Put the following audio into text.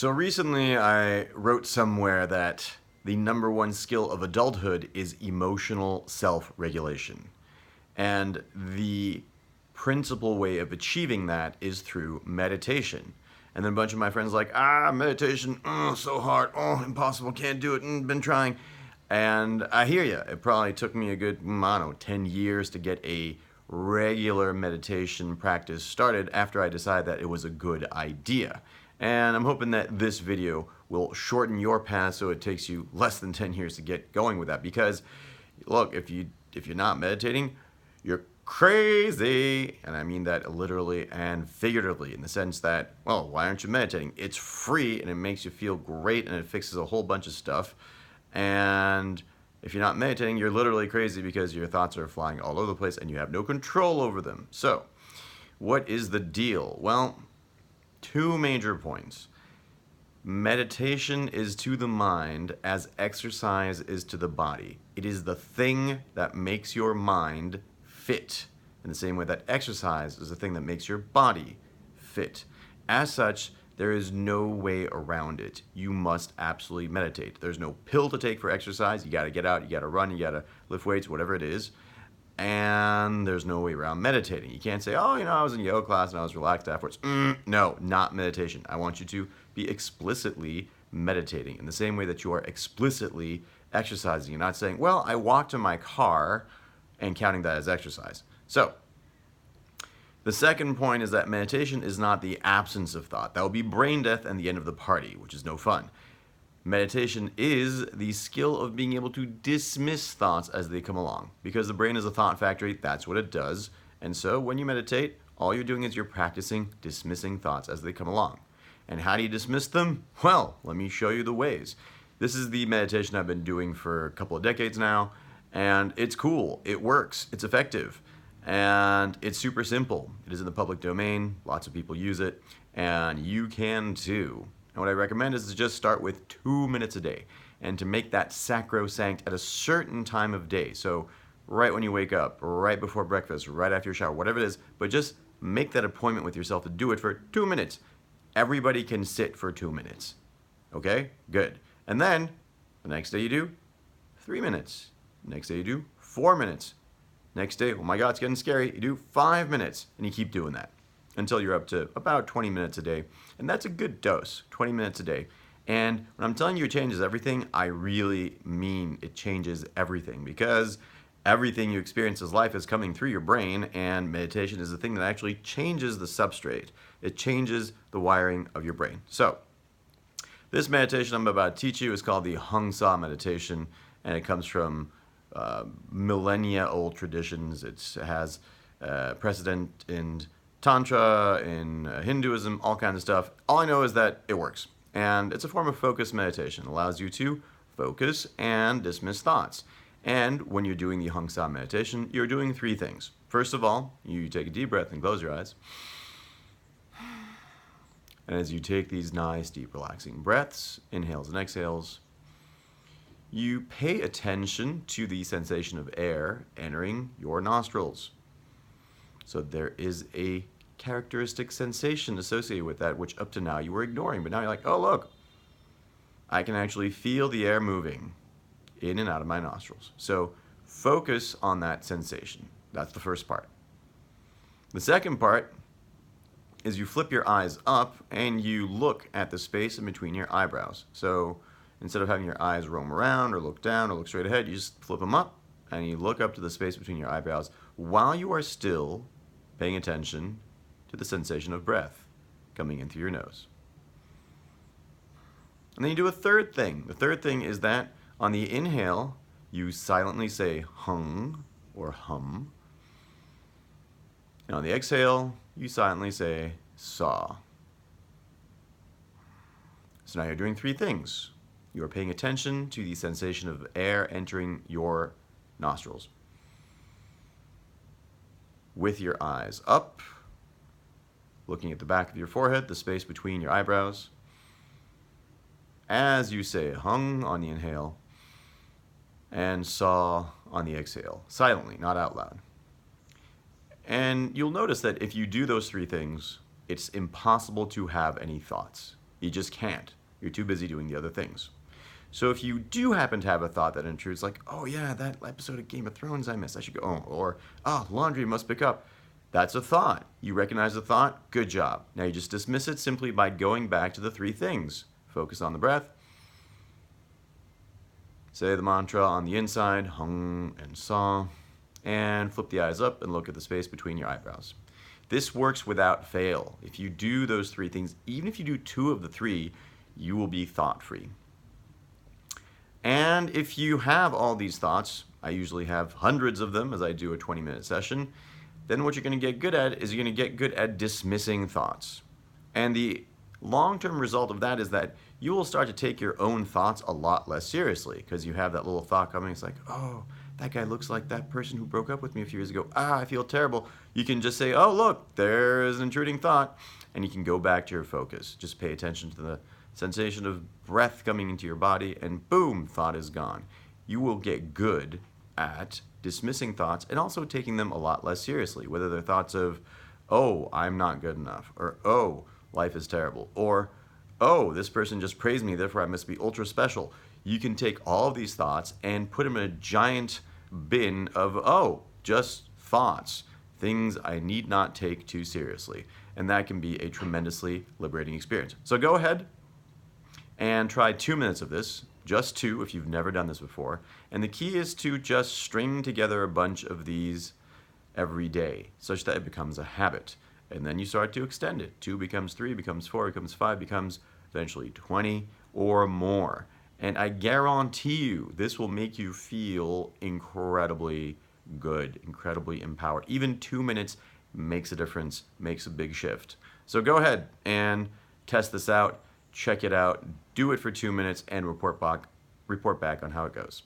So recently I wrote somewhere that the number one skill of adulthood is emotional self-regulation. And the principal way of achieving that is through meditation. And then a bunch of my friends like, meditation, so hard, impossible, can't do it, been trying. And I hear you. It probably took me a good, I don't know, 10 years to get a regular meditation practice started after I decided that it was a good idea. And I'm hoping that this video will shorten your path so it takes you less than 10 years to get going with that. Because, look, if you're not meditating, you're crazy. And I mean that literally and figuratively, in the sense that, well, why aren't you meditating? It's free and it makes you feel great and it fixes a whole bunch of stuff. And if you're not meditating, you're literally crazy because your thoughts are flying all over the place and you have no control over them. So, what is the deal? Well, two major points. Meditation is to the mind as exercise is to the body. It is the thing that makes your mind fit, in the same way that exercise is the thing that makes your body fit. As such, there is no way around it. You must absolutely meditate. There's no pill to take for exercise. You gotta get out, you gotta run, you gotta lift weights, whatever it is. And there's no way around meditating. You can't say, I was in yoga class and I was relaxed afterwards. No, not meditation. I want you to be explicitly meditating in the same way that you are explicitly exercising. You're not saying, well, I walked to my car and counting that as exercise. So, the second point is that meditation is not the absence of thought. That would be brain death and the end of the party, which is no fun. Meditation is the skill of being able to dismiss thoughts as they come along. Because the brain is a thought factory, that's what it does. And so when you meditate, all you're doing is you're practicing dismissing thoughts as they come along. And how do you dismiss them? Well, let me show you the ways. This is the meditation I've been doing for a couple of decades now, and it's cool, it works, it's effective, and it's super simple. It is in the public domain, lots of people use it, and you can too. And what I recommend is to just start with 2 minutes a day, and to make that sacrosanct at a certain time of day. So right when you wake up, right before breakfast, right after your shower, whatever it is, but just make that appointment with yourself to do it for 2 minutes. Everybody can sit for 2 minutes. Okay? Good. And then, the next day you do 3 minutes. Next day you do 4 minutes. Next day, oh my God, it's getting scary, you do 5 minutes. And you keep doing that until you're up to about 20 minutes a day. And that's a good dose, 20 minutes a day. And when I'm telling you it changes everything, I really mean it changes everything, because everything you experience as life is coming through your brain, and meditation is the thing that actually changes the substrate. It changes the wiring of your brain. So, this meditation I'm about to teach you is called the hong-sau meditation, and it comes from millennia-old traditions. It has precedent in Tantra, in Hinduism, all kinds of stuff. All I know is that it works. And it's a form of focused meditation. It allows you to focus and dismiss thoughts. And when you're doing the hong-sau meditation, you're doing 3 things. First of all, you take a deep breath and close your eyes. And as you take these nice, deep, relaxing breaths, inhales and exhales, you pay attention to the sensation of air entering your nostrils. So there is a characteristic sensation associated with that, which up to now you were ignoring. But now you're like, oh look, I can actually feel the air moving in and out of my nostrils. So focus on that sensation. That's the first part. The second part is you flip your eyes up and you look at the space in between your eyebrows. So instead of having your eyes roam around or look down or look straight ahead, you just flip them up and you look up to the space between your eyebrows while you are still paying attention to the sensation of breath coming in through your nose. And then you do a third thing. The third thing is that on the inhale, you silently say hung or hum. And on the exhale, you silently say saw. So now you're doing 3 things. You are paying attention to the sensation of air entering your nostrils with your eyes up, looking at the back of your forehead, the space between your eyebrows, as you say hung on the inhale and saw on the exhale, silently, not out loud. And you'll notice that if you do those 3 things, it's impossible to have any thoughts. You just can't. You're too busy doing the other things. So if you do happen to have a thought that intrudes, like, oh yeah, that episode of Game of Thrones I missed, I should go, or, oh, laundry must pick up. That's a thought. You recognize the thought, good job. Now you just dismiss it simply by going back to the three things. Focus on the breath. Say the mantra on the inside, hung and saw, and flip the eyes up and look at the space between your eyebrows. This works without fail. If you do those three things, even if you do two of the three, you will be thought-free. And if you have all these thoughts, I usually have hundreds of them as I do a 20-minute session, then what you're going to get good at is you're going to get good at dismissing thoughts. And the long-term result of that is that you will start to take your own thoughts a lot less seriously because you have that little thought coming. It's like, oh, that guy looks like that person who broke up with me a few years ago. I feel terrible. You can just say, oh, look, there's an intruding thought. And you can go back to your focus. Just pay attention to the sensation of breath coming into your body, and boom, thought is gone. You will get good at dismissing thoughts and also taking them a lot less seriously, whether they're thoughts of, oh, I'm not good enough, or oh, life is terrible, or oh, this person just praised me, therefore I must be ultra special. You can take all of these thoughts and put them in a giant bin of, oh, just thoughts, things I need not take too seriously. And that can be a tremendously liberating experience. So go ahead and try 2 minutes of this, just 2 if you've never done this before. And the key is to just string together a bunch of these every day, such that it becomes a habit. And then you start to extend it. 2 becomes 3, becomes 4, becomes 5, becomes eventually 20 or more. And I guarantee you, this will make you feel incredibly good, incredibly empowered. Even 2 minutes makes a difference, makes a big shift. So go ahead and test this out, check it out, do it for 2 minutes, and report back on how it goes.